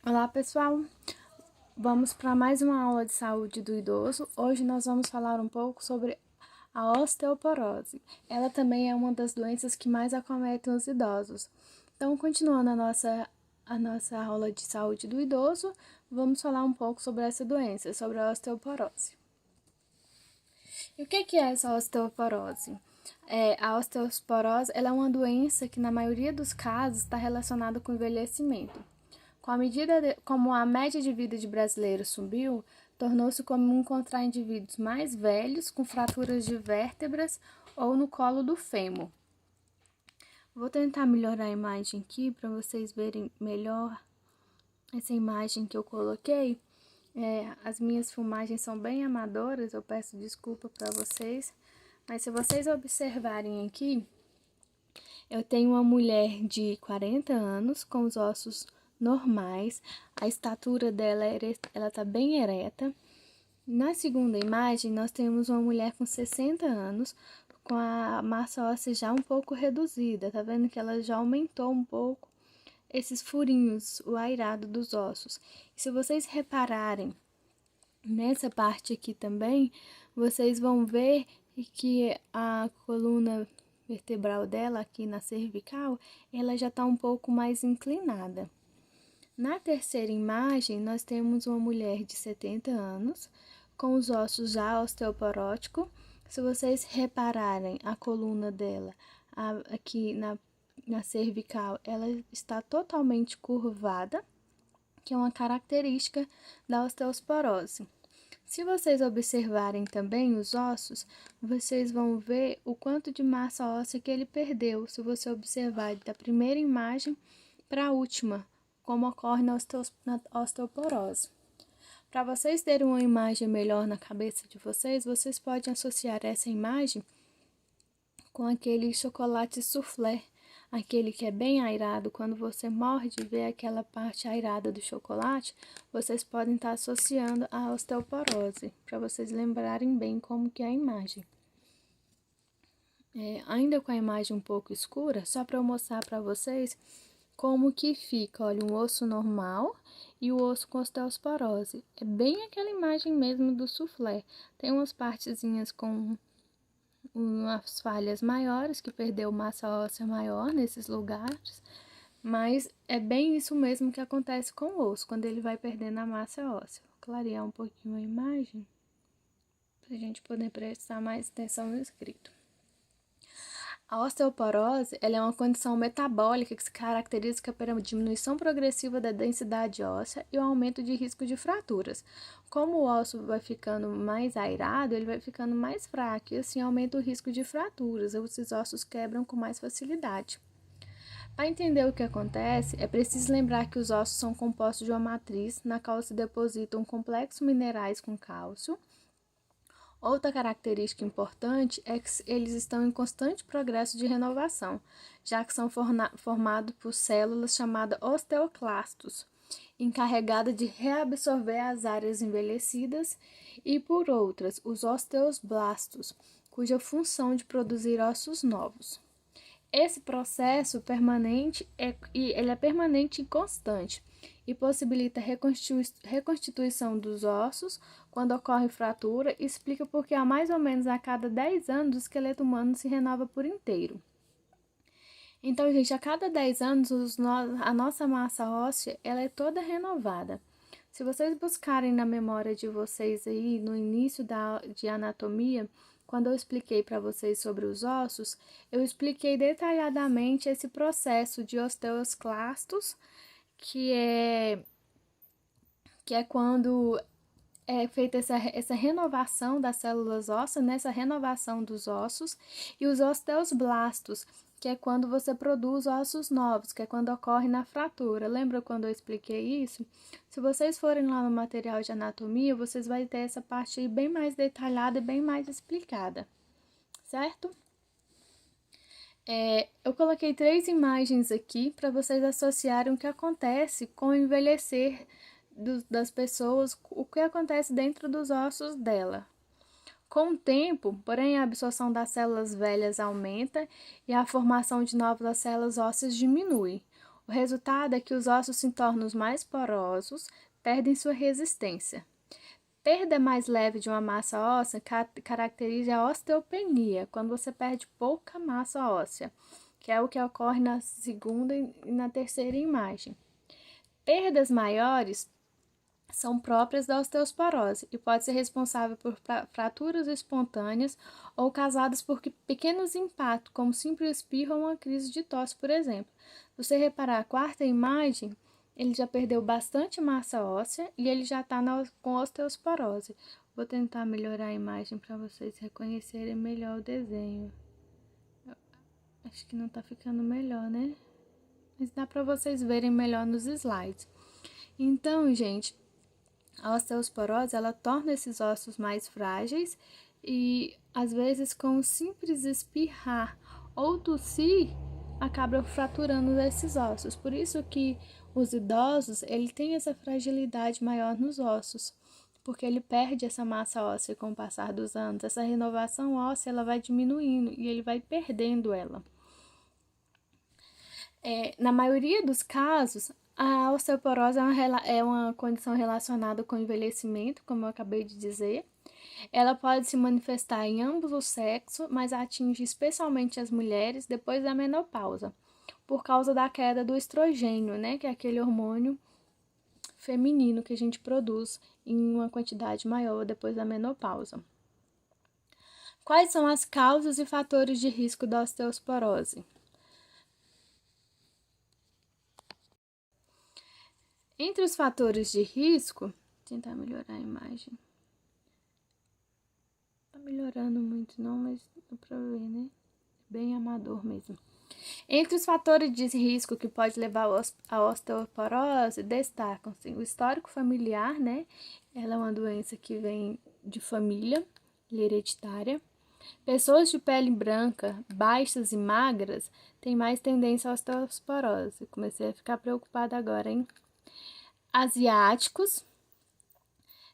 Olá, pessoal! Vamos para mais uma aula de saúde do idoso. Hoje nós vamos falar um pouco sobre a osteoporose. Ela também é uma das doenças que mais acometem os idosos. Então, continuando a nossa aula de saúde do idoso, vamos falar um pouco sobre essa doença, sobre a osteoporose. E o que é essa osteoporose? A osteoporose ela é uma doença que, na maioria dos casos, está relacionada com o envelhecimento. Como a média de vida de brasileiros subiu, tornou-se comum encontrar indivíduos mais velhos com fraturas de vértebras ou no colo do fêmur. Vou tentar melhorar a imagem aqui para vocês verem melhor essa imagem que eu coloquei. As minhas filmagens são bem amadoras, eu peço desculpa para vocês, mas se vocês observarem aqui, eu tenho uma mulher de 40 anos com os ossos normais, a estatura dela ela tá bem ereta. Na segunda imagem, nós temos uma mulher com 60 anos, com a massa óssea já um pouco reduzida, tá vendo que ela já aumentou um pouco esses furinhos, o airado dos ossos. E se vocês repararem nessa parte aqui também, vocês vão ver que a coluna vertebral dela, aqui na cervical, ela já está um pouco mais inclinada. Na terceira imagem, nós temos uma mulher de 70 anos, com os ossos já osteoporóticos. Se vocês repararem a coluna dela, aqui na cervical, ela está totalmente curvada, que é uma característica da osteoporose. Se vocês observarem também os ossos, vocês vão ver o quanto de massa óssea que ele perdeu, se você observar da primeira imagem para a última, como ocorre na osteoporose. Para vocês terem uma imagem melhor na cabeça de vocês, vocês podem associar essa imagem com aquele chocolate soufflé, aquele que é bem airado. Quando você morde e vê aquela parte airada do chocolate, vocês podem estar associando a osteoporose, para vocês lembrarem bem como que é a imagem. Ainda com a imagem um pouco escura, só para eu mostrar para vocês como que fica, olha, um osso normal e o osso com osteoporose. É bem aquela imagem mesmo do soufflé. Tem umas partezinhas com umas falhas maiores, que perdeu massa óssea maior nesses lugares, mas é bem isso mesmo que acontece com o osso, quando ele vai perdendo a massa óssea. Vou clarear um pouquinho a imagem, para a gente poder prestar mais atenção no escrito. A osteoporose ela é uma condição metabólica que se caracteriza pela diminuição progressiva da densidade óssea e o aumento de risco de fraturas. Como o osso vai ficando mais airado, ele vai ficando mais fraco e assim aumenta o risco de fraturas. Esses ossos quebram com mais facilidade. Para entender o que acontece, é preciso lembrar que os ossos são compostos de uma matriz na qual se depositam complexos minerais com cálcio. Outra característica importante é que eles estão em constante progresso de renovação, já que são formados por células chamadas osteoclastos, encarregadas de reabsorver as áreas envelhecidas, e por outras, os osteoblastos, cuja função é de produzir ossos novos. Esse processo permanente ele é permanente e constante e possibilita a reconstituição dos ossos quando ocorre fratura e explica porque há mais ou menos a cada 10 anos o esqueleto humano se renova por inteiro. Então, gente, a cada 10 anos a nossa massa óssea ela é toda renovada. Se vocês buscarem na memória de vocês aí, no início de anatomia, quando eu expliquei para vocês sobre os ossos, eu expliquei detalhadamente esse processo de osteoclastos, que é quando é feita essa renovação das células ósseas, nessa renovação dos ossos, e os osteoblastos, que é quando você produz ossos novos, que é quando ocorre na fratura. Lembra quando eu expliquei isso? Se vocês forem lá no material de anatomia, vocês vão ter essa parte aí bem mais detalhada e bem mais explicada, certo? Eu coloquei 3 imagens aqui para vocês associarem o que acontece com o envelhecer das pessoas, o que acontece dentro dos ossos dela. Com o tempo, porém, a absorção das células velhas aumenta e a formação de novas células ósseas diminui. O resultado é que os ossos se tornam mais porosos, perdem sua resistência. Perda mais leve de uma massa óssea caracteriza a osteopenia, quando você perde pouca massa óssea, que é o que ocorre na segunda e na terceira imagem. Perdas maiores são próprias da osteoporose e pode ser responsável por fraturas espontâneas ou causadas por pequenos impactos, como simples espirro ou uma crise de tosse, por exemplo. Se você reparar a quarta imagem, ele já perdeu bastante massa óssea e ele já está com osteoporose. Vou tentar melhorar a imagem para vocês reconhecerem melhor o desenho. Acho que não está ficando melhor, né? Mas dá para vocês verem melhor nos slides. Então, gente, a osteoporose, ela torna esses ossos mais frágeis e, às vezes, com um simples espirrar ou tossir, acaba fraturando esses ossos. Por isso que os idosos, ele tem essa fragilidade maior nos ossos, porque ele perde essa massa óssea com o passar dos anos. Essa renovação óssea, ela vai diminuindo e ele vai perdendo ela. Na maioria dos casos, a osteoporose é uma condição relacionada com o envelhecimento, como eu acabei de dizer. Ela pode se manifestar em ambos os sexos, mas atinge especialmente as mulheres depois da menopausa, por causa da queda do estrogênio, né, que é aquele hormônio feminino que a gente produz em uma quantidade maior depois da menopausa. Quais são as causas e fatores de risco da osteoporose? Entre os fatores de risco, vou tentar melhorar a imagem. Tá melhorando muito não, mas dá pra ver, né? Bem amador mesmo. Entre os fatores de risco que pode levar à osteoporose, destacam-se o histórico familiar, né? Ela é uma doença que vem de família, hereditária. Pessoas de pele branca, baixas e magras têm mais tendência à osteoporose. Comecei a ficar preocupada agora, hein? Asiáticos,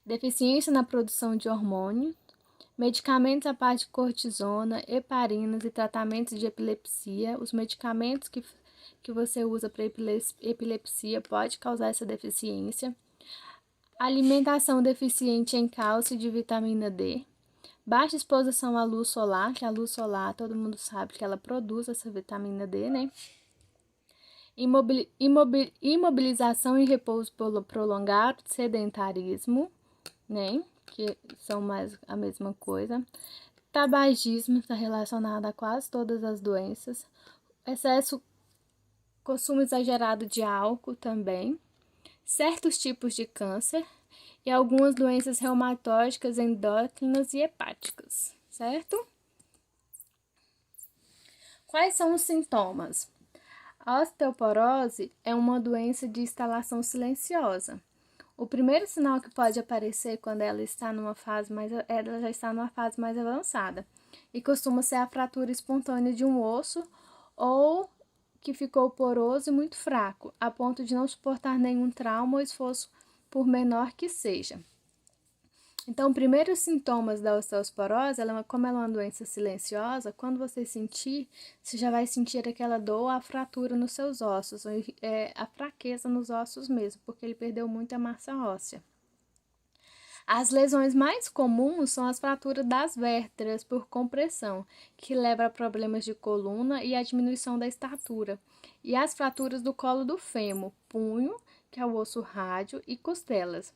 deficiência na produção de hormônio, medicamentos à parte de cortisona, heparinas e tratamentos de epilepsia. Os medicamentos que você usa para epilepsia pode causar essa deficiência. Alimentação deficiente em cálcio e de vitamina D. Baixa exposição à luz solar, que a luz solar, todo mundo sabe que ela produz essa vitamina D, né? Imobilização e repouso prolongado, sedentarismo, né? Que são mais a mesma coisa. Tabagismo está relacionado a quase todas as doenças. Excesso, consumo exagerado de álcool também. Certos tipos de câncer e algumas doenças reumatológicas, endócrinas e hepáticas, certo? Quais são os sintomas? A osteoporose é uma doença de instalação silenciosa. O primeiro sinal que pode aparecer quando ela já está numa fase mais avançada e costuma ser a fratura espontânea de um osso ou que ficou poroso e muito fraco, a ponto de não suportar nenhum trauma ou esforço, por menor que seja. Então, primeiros sintomas da osteoporose, como ela é uma doença silenciosa, quando você sentir, você já vai sentir aquela dor, a fratura nos seus ossos, a fraqueza nos ossos mesmo, porque ele perdeu muita massa óssea. As lesões mais comuns são as fraturas das vértebras por compressão, que leva a problemas de coluna e a diminuição da estatura, e as fraturas do colo do fêmur, punho, que é o osso rádio, e costelas.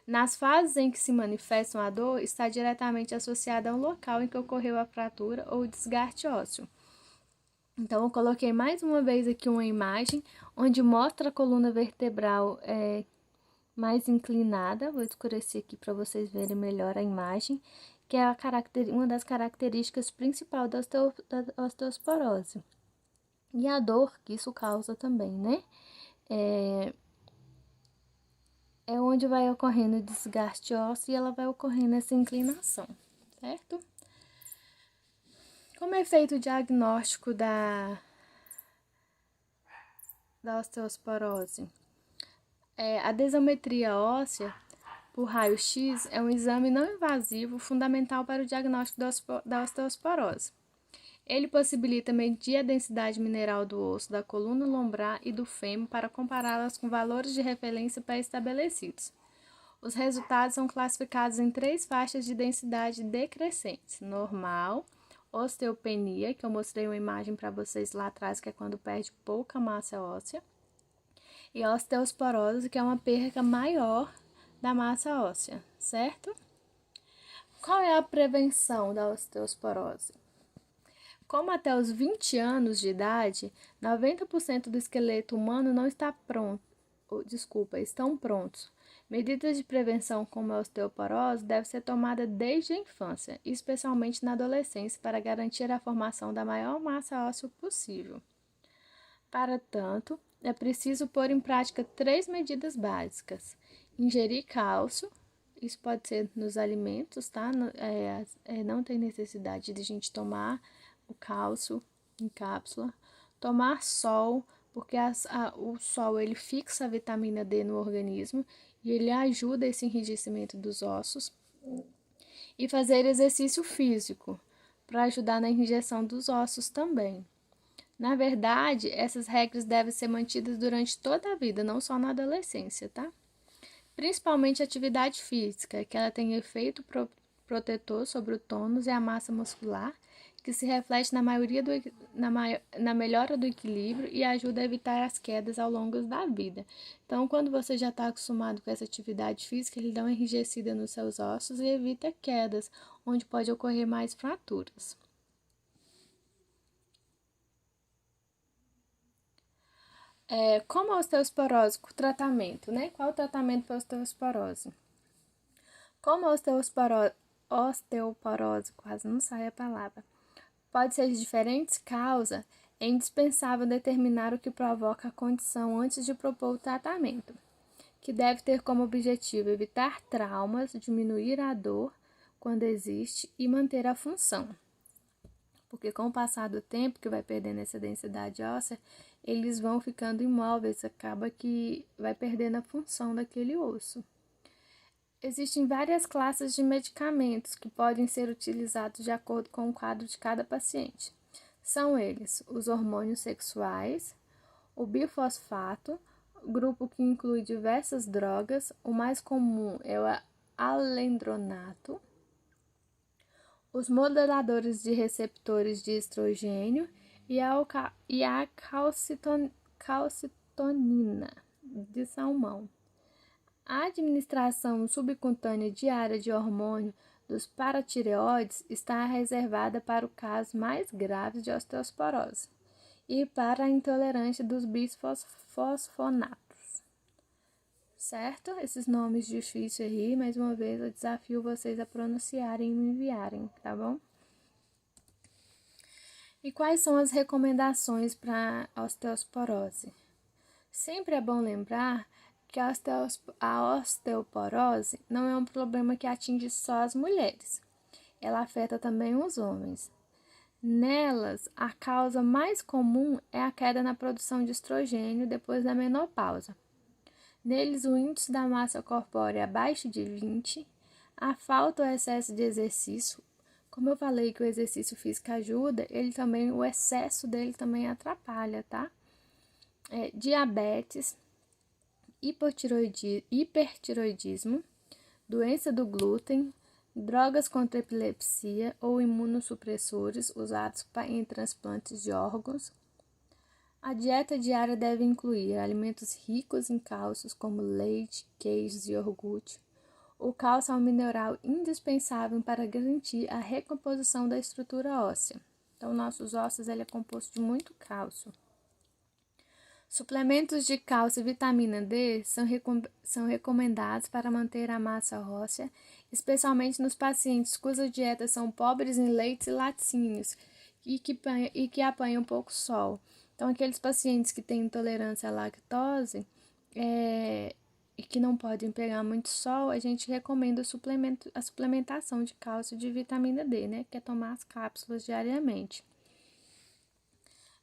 Nas fases em que se manifestam a dor, está diretamente associada a um local em que ocorreu a fratura ou desgaste ósseo. Então, eu coloquei mais uma vez aqui uma imagem onde mostra a coluna vertebral mais inclinada. Vou escurecer aqui para vocês verem melhor a imagem, que é uma das características principais da osteoporose. E a dor que isso causa também, né? É onde vai ocorrendo o desgaste ósseo e ela vai ocorrendo essa inclinação, certo? Como é feito o diagnóstico da osteoporose? A densitometria óssea por raio-x é um exame não invasivo fundamental para o diagnóstico da osteoporose. Ele possibilita medir a densidade mineral do osso da coluna lombar e do fêmur para compará-las com valores de referência pré-estabelecidos. Os resultados são classificados em 3 faixas de densidade decrescentes: normal, osteopenia, que eu mostrei uma imagem para vocês lá atrás, que é quando perde pouca massa óssea, e osteosporose, que é uma perda maior da massa óssea, certo? Qual é a prevenção da osteosporose? Como até os 20 anos de idade, 90% do esqueleto humano não está pronto, estão prontos. Medidas de prevenção como a osteoporose devem ser tomadas desde a infância, especialmente na adolescência, para garantir a formação da maior massa óssea possível. Para tanto, é preciso pôr em prática 3 medidas básicas: ingerir cálcio, isso pode ser nos alimentos, tá? Não tem necessidade de a gente tomar o cálcio em cápsula. Tomar sol, porque o sol ele fixa a vitamina D no organismo e ele ajuda esse enrijecimento dos ossos. E fazer exercício físico, para ajudar na enrijecção dos ossos também. Na verdade, essas regras devem ser mantidas durante toda a vida, não só na adolescência, tá? Principalmente a atividade física, que ela tem efeito protetor sobre o tônus e a massa muscular, que se reflete na melhora do equilíbrio e ajuda a evitar as quedas ao longo da vida. Então, quando você já está acostumado com essa atividade física, ele dá uma enrijecida nos seus ossos e evita quedas, onde pode ocorrer mais fraturas. Como a osteosporose, o tratamento, né? Qual o tratamento para a osteosporose? Como a osteoporose, quase não sai a palavra, pode ser de diferentes causas, é indispensável determinar o que provoca a condição antes de propor o tratamento, que deve ter como objetivo evitar traumas, diminuir a dor quando existe e manter a função. Porque com o passar do tempo, que vai perdendo essa densidade óssea, eles vão ficando imóveis, acaba que vai perdendo a função daquele osso. Existem várias classes de medicamentos que podem ser utilizados de acordo com o quadro de cada paciente. São eles os hormônios sexuais, o bifosfato, grupo que inclui diversas drogas, o mais comum é o alendronato, os moduladores de receptores de estrogênio e a calcitonina de salmão. A administração subcutânea diária de hormônio dos paratireoides está reservada para o caso mais grave de osteoporose e para a intolerância dos bisfosfonatos. Certo? Esses nomes difíceis aí, mais uma vez, eu desafio vocês a pronunciarem e me enviarem, tá bom? E quais são as recomendações para a osteoporose? Sempre é bom lembrar que a osteoporose não é um problema que atinge só as mulheres. Ela afeta também os homens. Nelas, a causa mais comum é a queda na produção de estrogênio depois da menopausa. Neles, o índice da massa corpórea é abaixo de 20, a falta ou excesso de exercício. Como eu falei que o exercício físico ajuda, o excesso dele também atrapalha, tá? Diabetes, hipertiroidismo, doença do glúten, drogas contra epilepsia ou imunossupressores usados em transplantes de órgãos. A dieta diária deve incluir alimentos ricos em cálcios como leite, queijos e iogurte. O cálcio é um mineral indispensável para garantir a recomposição da estrutura óssea. Então, nossos ossos é composto de muito cálcio. Suplementos de cálcio e vitamina D são recomendados para manter a massa óssea, especialmente nos pacientes cujas dietas são pobres em leites e laticínios e que apanham pouco sol. Então, aqueles pacientes que têm intolerância à lactose e que não podem pegar muito sol, a gente recomenda a suplementação de cálcio e de vitamina D, né? Que é tomar as cápsulas diariamente.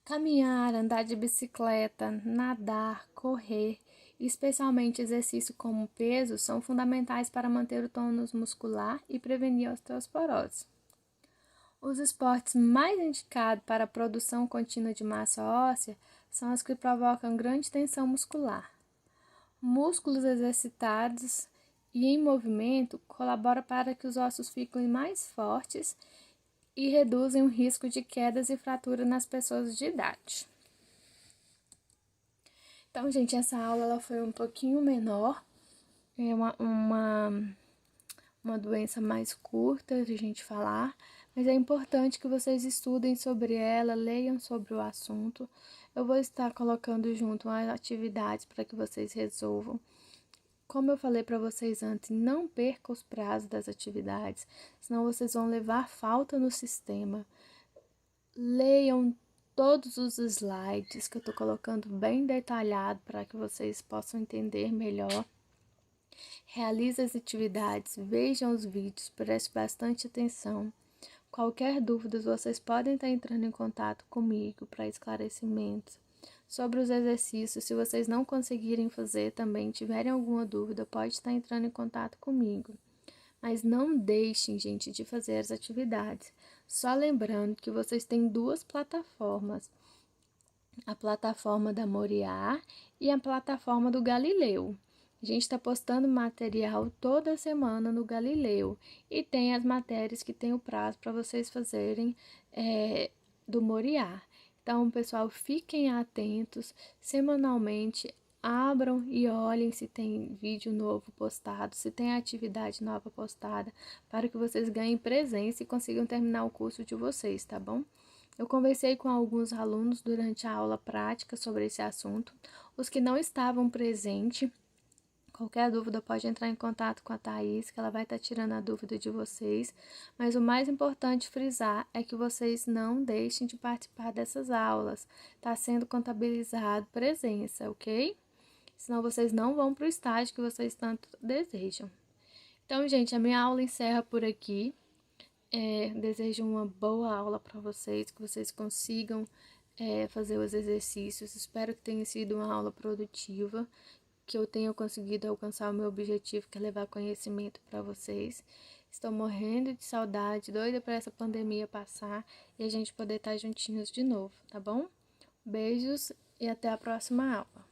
Caminhar, andar de bicicleta, nadar, correr, especialmente exercício como peso, são fundamentais para manter o tônus muscular e prevenir a osteoporose. Os esportes mais indicados para a produção contínua de massa óssea são os que provocam grande tensão muscular. Músculos exercitados e em movimento colaboram para que os ossos fiquem mais fortes e reduzem o risco de quedas e fraturas nas pessoas de idade. Então, gente, essa aula ela foi um pouquinho menor, é uma doença mais curta de a gente falar, mas é importante que vocês estudem sobre ela, leiam sobre o assunto. Eu vou estar colocando junto as atividades para que vocês resolvam. Como eu falei para vocês antes, não perca os prazos das atividades, senão vocês vão levar falta no sistema. Leiam todos os slides que eu estou colocando bem detalhado para que vocês possam entender melhor. Realize as atividades, vejam os vídeos, preste bastante atenção. Qualquer dúvida, vocês podem estar entrando em contato comigo para esclarecimentos. Sobre os exercícios, se vocês não conseguirem fazer também, tiverem alguma dúvida, pode estar entrando em contato comigo. Mas não deixem, gente, de fazer as atividades. Só lembrando que vocês têm duas plataformas. A plataforma da Moriá e a plataforma do Galileu. A gente está postando material toda semana no Galileu e tem as matérias que tem o prazo para vocês fazerem do Moriá. Então, pessoal, fiquem atentos semanalmente, abram e olhem se tem vídeo novo postado, se tem atividade nova postada, para que vocês ganhem presença e consigam terminar o curso de vocês, tá bom? Eu conversei com alguns alunos durante a aula prática sobre esse assunto. Os que não estavam presentes, qualquer dúvida pode entrar em contato com a Thaís, que ela vai estar tirando a dúvida de vocês. Mas o mais importante frisar é que vocês não deixem de participar dessas aulas. Está sendo contabilizado presença, ok? Senão vocês não vão para o estágio que vocês tanto desejam. Então, gente, a minha aula encerra por aqui. Desejo uma boa aula para vocês, que vocês consigam fazer os exercícios. Espero que tenha sido uma aula produtiva, que eu tenha conseguido alcançar o meu objetivo, que é levar conhecimento para vocês. Estou morrendo de saudade, doida para essa pandemia passar e a gente poder estar juntinhos de novo, tá bom? Beijos e até a próxima aula.